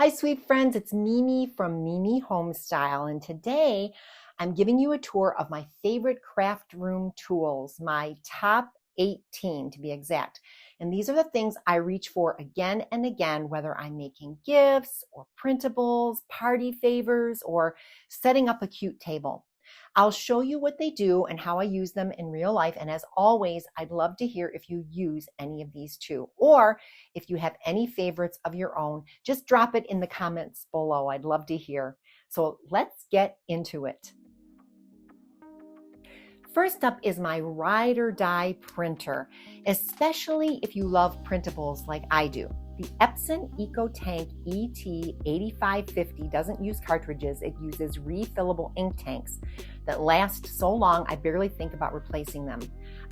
Hi, sweet friends. It's Mimi from Mimi Homestyle, and today I'm giving you a tour of my favorite craft room tools, my top 18 to be exact. And these are the things I reach for again and again, whether I'm making gifts or printables, party favors, or setting up a cute table. I'll show you what they do and how I use them in real life. And as always, I'd love to hear if you use any of these too, or if you have any favorites of your own, just drop it in the comments below. I'd love to hear. So let's get into it. First up is my ride or die printer, especially if you love printables like I do. The Epson EcoTank ET8550 doesn't use cartridges, it uses refillable ink tanks that last so long I barely think about replacing them.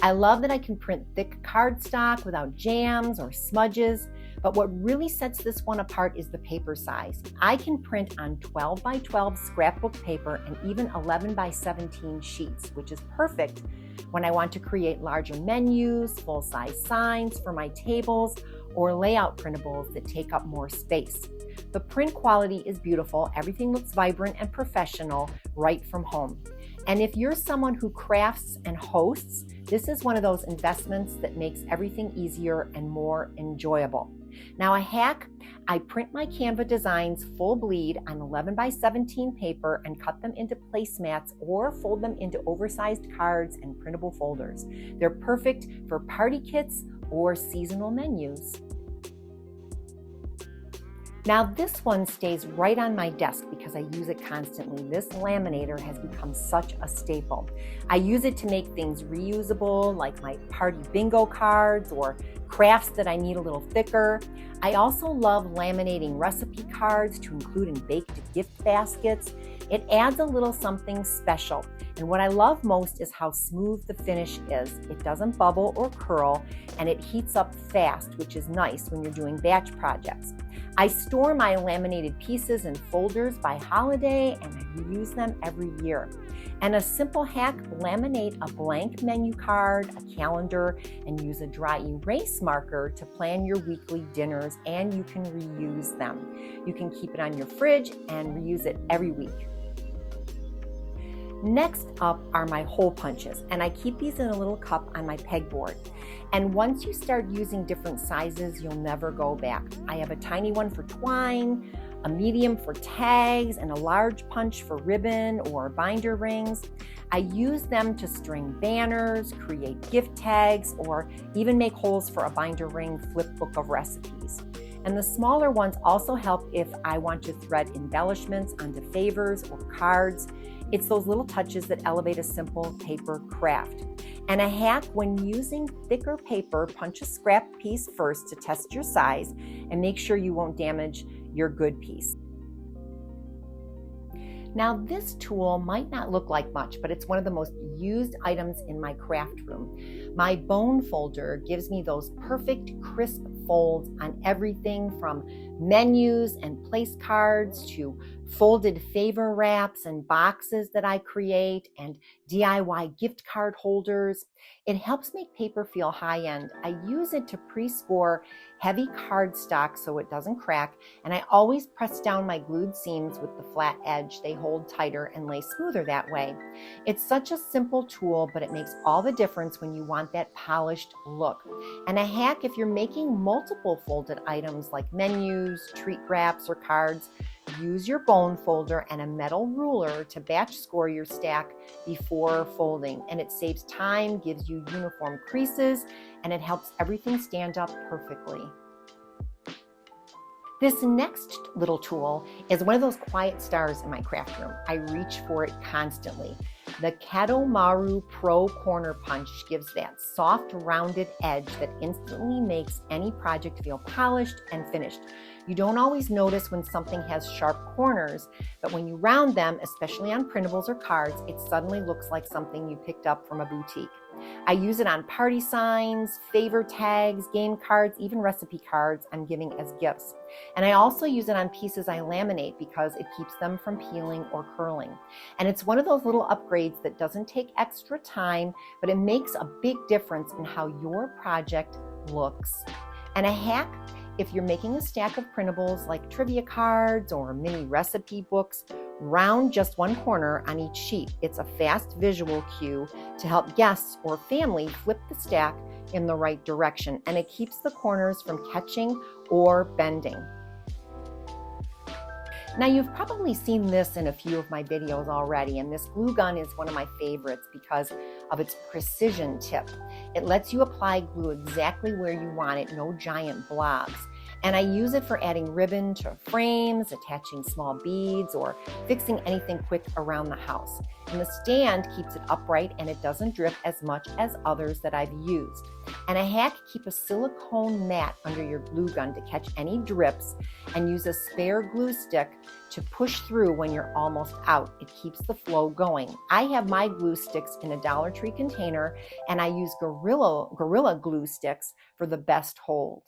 I love that I can print thick cardstock without jams or smudges, but what really sets this one apart is the paper size. I can print on 12 by 12 scrapbook paper and even 11 by 17 sheets, which is perfect when I want to create larger menus, full-size signs for my tables, or layout printables that take up more space. The print quality is beautiful. Everything looks vibrant and professional right from home. And if you're someone who crafts and hosts, this is one of those investments that makes everything easier and more enjoyable. Now a hack, I print my Canva designs full bleed on 11 by 17 paper and cut them into placemats or fold them into oversized cards and printable folders. They're perfect for party kits or seasonal menus. Now this one stays right on my desk because I use it constantly. This laminator has become such a staple. I use it to make things reusable, like my party bingo cards or crafts that I need a little thicker. I also love laminating recipe cards to include in baked gift baskets. It adds a little something special. And what I love most is how smooth the finish is. It doesn't bubble or curl, and it heats up fast, which is nice when you're doing batch projects. I store my laminated pieces in folders by holiday, and I reuse them every year. And a simple hack, laminate a blank menu card, a calendar, and use a dry erase marker to plan your weekly dinners, and you can reuse them. You can keep it on your fridge and reuse it every week. Next up are my hole punches, and I keep these in a little cup on my pegboard. And once you start using different sizes, you'll never go back. I have a tiny one for twine, a medium for tags, and a large punch for ribbon or binder rings. I use them to string banners, create gift tags, or even make holes for a binder ring flip book of recipes. And the smaller ones also help if I want to thread embellishments onto favors or cards. It's those little touches that elevate a simple paper craft. And a hack, when using thicker paper, punch a scrap piece first to test your size and make sure you won't damage your good piece. Now this tool might not look like much, but it's one of the most used items in my craft room. My bone folder gives me those perfect crisp folds on everything from menus and place cards to folded favor wraps and boxes that I create and DIY gift card holders. It helps make paper feel high-end. I use it to pre-score heavy cardstock so it doesn't crack, and I always press down my glued seams with the flat edge. They hold tighter and lay smoother that way. It's such a simple tool, but it makes all the difference when you want that polished look. And a hack, if you're making multiple folded items like menus, treat wraps, or cards, use your bone folder and a metal ruler to batch score your stack before folding. And it saves time, gives you uniform creases, and it helps everything stand up perfectly. This next little tool is one of those quiet stars in my craft room. I reach for it constantly. The Katomaru Pro Corner Punch gives that soft, rounded edge that instantly makes any project feel polished and finished. You don't always notice when something has sharp corners, but when you round them, especially on printables or cards, it suddenly looks like something you picked up from a boutique. I use it on party signs, favor tags, game cards, even recipe cards I'm giving as gifts. And I also use it on pieces I laminate because it keeps them from peeling or curling. And it's one of those little upgrades that doesn't take extra time, but it makes a big difference in how your project looks. And a hack, If you're making a stack of printables like trivia cards or mini recipe books, round just one corner on each sheet. It's a fast visual cue to help guests or family flip the stack in the right direction, and it keeps the corners from catching or bending. Now, you've probably seen this in a few of my videos already, and this glue gun is one of my favorites because of its precision tip. It lets you apply glue exactly where you want it, no giant blobs. And I use it for adding ribbon to frames, attaching small beads, or fixing anything quick around the house. And the stand keeps it upright and it doesn't drip as much as others that I've used. And a hack, keep a silicone mat under your glue gun to catch any drips, and use a spare glue stick to push through when you're almost out. It keeps the flow going. I have my glue sticks in a Dollar Tree container, and I use Gorilla glue sticks for the best hold.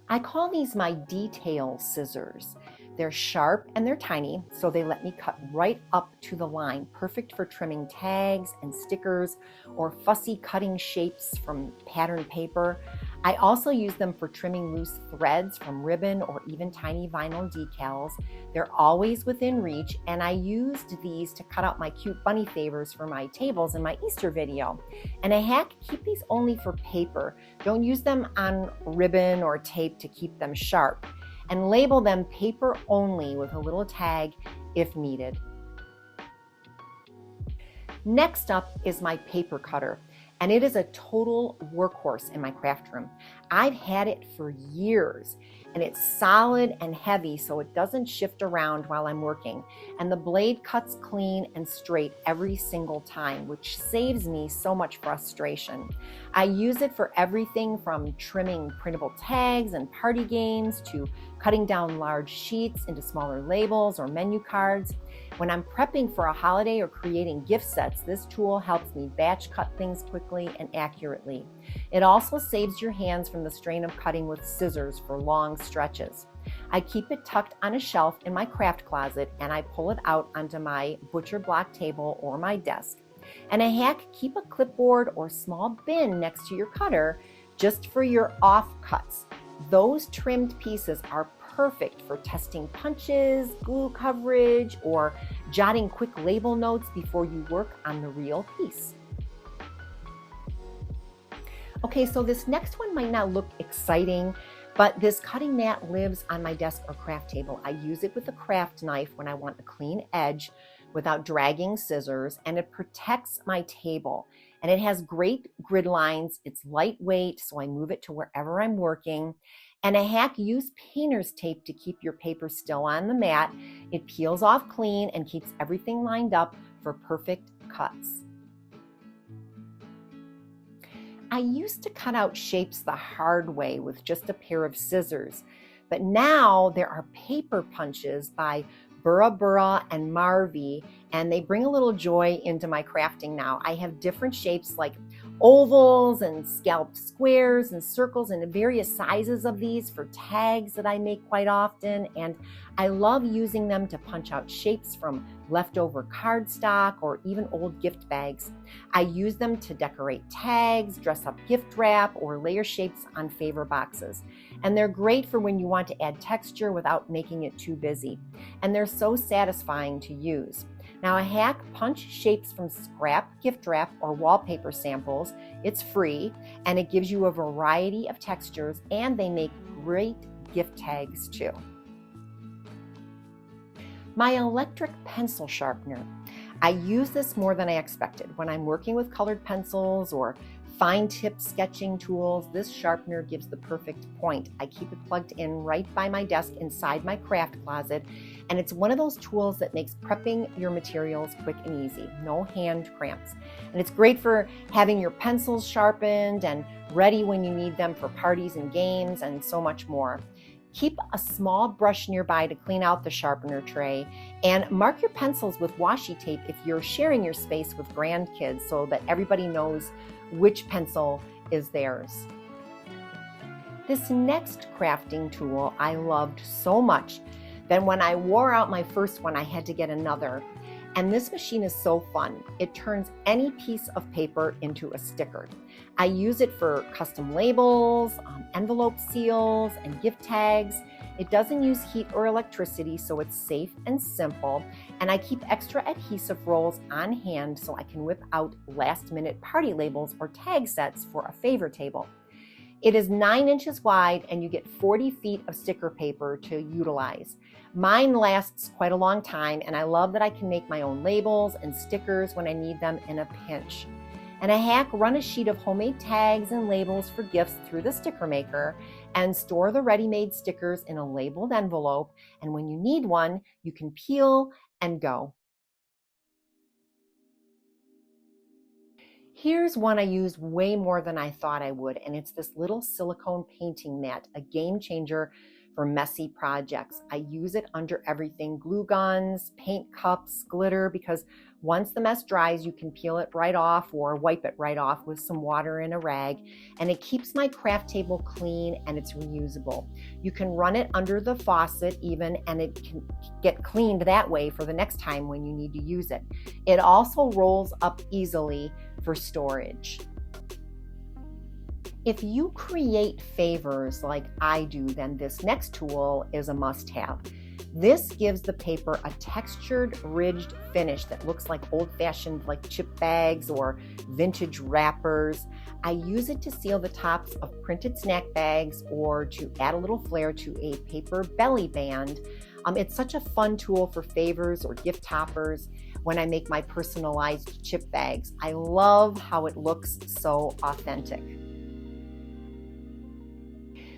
I call these my detail scissors. They're sharp and they're tiny, so they let me cut right up to the line, perfect for trimming tags and stickers or fussy cutting shapes from pattern paper. I also use them for trimming loose threads from ribbon or even tiny vinyl decals. They're always within reach, and I used these to cut out my cute bunny favors for my tables in my Easter video. And a hack, keep these only for paper. Don't use them on ribbon or tape to keep them sharp. And label them paper only with a little tag if needed. Next up is my paper cutter, and it is a total workhorse in my craft room. I've had it for years, and it's solid and heavy so it doesn't shift around while I'm working. And the blade cuts clean and straight every single time, which saves me so much frustration. I use it for everything from trimming printable tags and party games to cutting down large sheets into smaller labels or menu cards. When I'm prepping for a holiday or creating gift sets, this tool helps me batch cut things quickly and accurately. It also saves your hands from the strain of cutting with scissors for long stretches. I keep it tucked on a shelf in my craft closet, and I pull it out onto my butcher block table or my desk. And a hack, keep a clipboard or small bin next to your cutter just for your off cuts. Those trimmed pieces are perfect for testing punches, glue coverage, or jotting quick label notes before you work on the real piece. Okay, so this next one might not look exciting, but this cutting mat lives on my desk or craft table. I use it with a craft knife when I want a clean edge without dragging scissors, and it protects my table. And it has great grid lines. It's lightweight, so I move it to wherever I'm working. And a hack, use painter's tape to keep your paper still on the mat. It peels off clean and keeps everything lined up for perfect cuts. I used to cut out shapes the hard way with just a pair of scissors, but now there are paper punches by Burra Burra and Marvy, and they bring a little joy into my crafting now. I have different shapes like ovals and scalloped squares and circles and various sizes of these for tags that I make quite often, and I love using them to punch out shapes from leftover cardstock or even old gift bags. I use them to decorate tags, dress up gift wrap, or layer shapes on favor boxes. And they're great for when you want to add texture without making it too busy. And they're so satisfying to use. Now, a hack, punch shapes from scrap gift wrap or wallpaper samples. It's free, and it gives you a variety of textures, and they make great gift tags too. My electric pencil sharpener. I use this more than I expected. When I'm working with colored pencils or fine tip sketching tools, this sharpener gives the perfect point. I keep it plugged in right by my desk inside my craft closet, and it's one of those tools that makes prepping your materials quick and easy, no hand cramps. And it's great for having your pencils sharpened and ready when you need them for parties and games and so much more. Keep a small brush nearby to clean out the sharpener tray, and mark your pencils with washi tape if you're sharing your space with grandkids so that everybody knows which pencil is theirs. This next crafting tool I loved so much that when I wore out my first one, I had to get another. And this machine is so fun. It turns any piece of paper into a sticker. I use it for custom labels, envelope seals, and gift tags. It doesn't use heat or electricity, so it's safe and simple. And I keep extra adhesive rolls on hand so I can whip out last-minute party labels or tag sets for a favor table. It is 9 inches wide and you get 40 feet of sticker paper to utilize. Mine lasts quite a long time and I love that I can make my own labels and stickers when I need them in a pinch. And a hack, run a sheet of homemade tags and labels for gifts through the sticker maker and store the ready-made stickers in a labeled envelope. And when you need one, you can peel and go. Here's one I use way more than I thought I would, and it's this little silicone painting mat, a game changer for messy projects. I use it under everything, glue guns, paint cups, glitter, because once the mess dries, you can peel it right off or wipe it right off with some water and a rag, and it keeps my craft table clean and it's reusable. You can run it under the faucet even, and it can get cleaned that way for the next time when you need to use it. It also rolls up easily for storage. If you create favors like I do, then this next tool is a must-have. This gives the paper a textured, ridged finish that looks like old-fashioned like chip bags or vintage wrappers. I use it to seal the tops of printed snack bags or to add a little flair to a paper belly band. It's such a fun tool for favors or gift toppers when I make my personalized chip bags. I love how it looks so authentic.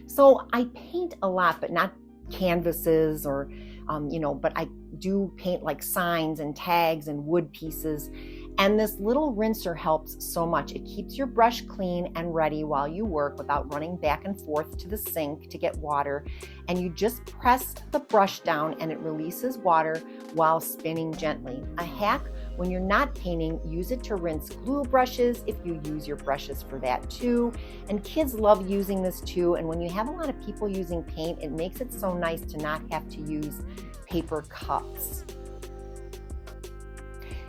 So I paint a lot, but not canvases or, but I do paint like signs and tags and wood pieces. And this little rinser helps so much. It keeps your brush clean and ready while you work without running back and forth to the sink to get water. And you just press the brush down and it releases water while spinning gently. A hack: when you're not painting, use it to rinse glue brushes if you use your brushes for that too. And kids love using this too. And when you have a lot of people using paint, it makes it so nice to not have to use paper cups.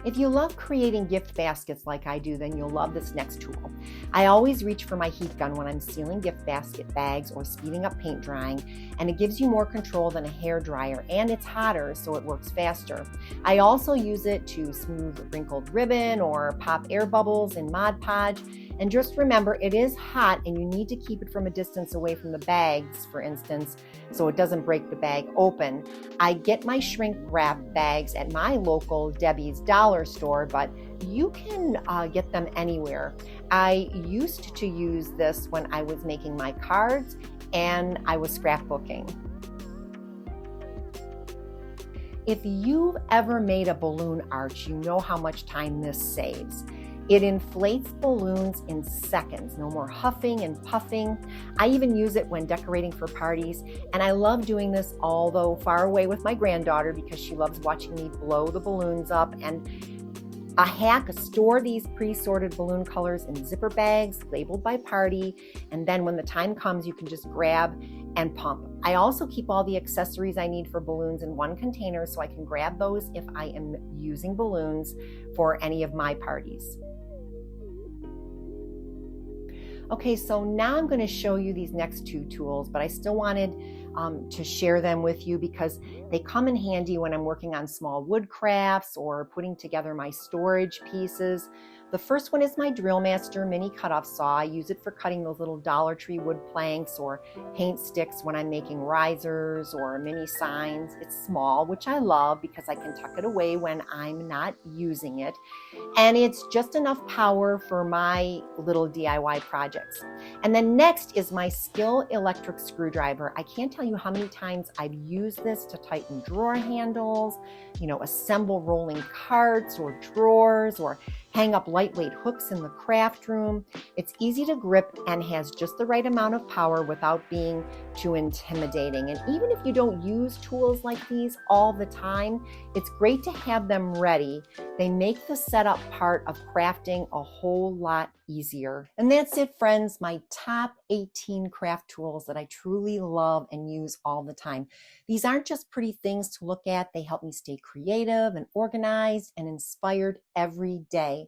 If you love creating gift baskets like I do, then you'll love this next tool. I always reach for my heat gun when I'm sealing gift basket bags or speeding up paint drying, and it gives you more control than a hair dryer, and it's hotter, so it works faster. I also use it to smooth wrinkled ribbon or pop air bubbles in Mod Podge. And just remember, it is hot and you need to keep it from a distance away from the bags, for instance, so it doesn't break the bag open. I get my shrink wrap bags at my local Debbie's Dollar Store, but you can get them anywhere. I used to use this when I was making my cards and I was scrapbooking. If you've ever made a balloon arch, you know how much time this saves. It inflates balloons in seconds, no more huffing and puffing. I even use it when decorating for parties, and I love doing this although far away with my granddaughter because she loves watching me blow the balloons up. And a hack: store these pre-sorted balloon colors in zipper bags labeled by party, and then when the time comes, you can just grab and pump. I also keep all the accessories I need for balloons in one container so I can grab those if I am using balloons for any of my parties. Okay, so now I'm going to show you these next two tools, but I still wanted to share them with you because they come in handy when I'm working on small wood crafts or putting together my storage pieces. The first one is my Drill Master mini cutoff saw. I use it for cutting those little Dollar Tree wood planks or paint sticks when I'm making risers or mini signs. It's small, which I love because I can tuck it away when I'm not using it. And it's just enough power for my little DIY projects. And then next is my Skill electric screwdriver. I can't tell you how many times I've used this to tighten drawer handles, assemble rolling carts or drawers, or hang up lightweight hooks in the craft room. It's easy to grip and has just the right amount of power without being too intimidating. And even if you don't use tools like these all the time, it's great to have them ready. They make the setup part of crafting a whole lot easier. And that's it, friends, my top 18 craft tools that I truly love and use all the time. These aren't just pretty things to look at. They help me stay creative and organized and inspired every day.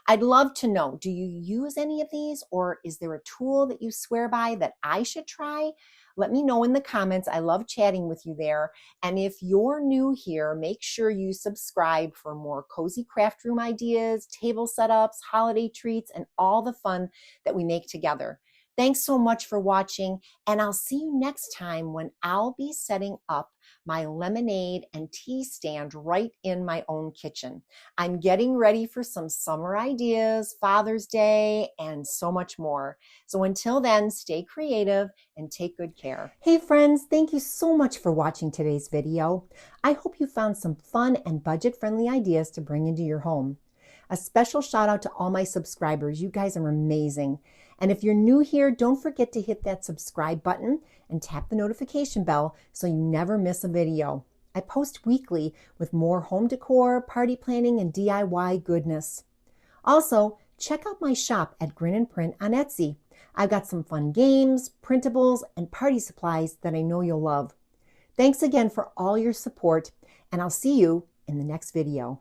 I'd love to know, do you use any of these, or is there a tool that you swear by that I should try? Let me know in the comments. I love chatting with you there. And if you're new here, make sure you subscribe for more cozy craft room ideas, table setups, holiday treats, and all the fun that we make together. Thanks so much for watching, and I'll see you next time when I'll be setting up my lemonade and tea stand right in my own kitchen. I'm getting ready for some summer ideas, Father's Day, and so much more. So until then, stay creative and take good care. Hey friends, thank you so much for watching today's video. I hope you found some fun and budget-friendly ideas to bring into your home. A special shout out to all my subscribers. You guys are amazing. And if you're new here, don't forget to hit that subscribe button and tap the notification bell so you never miss a video. I post weekly with more home decor, party planning, and DIY goodness. Also, check out my shop at Grin & Print on Etsy. I've got some fun games, printables, and party supplies that I know you'll love. Thanks again for all your support, and I'll see you in the next video.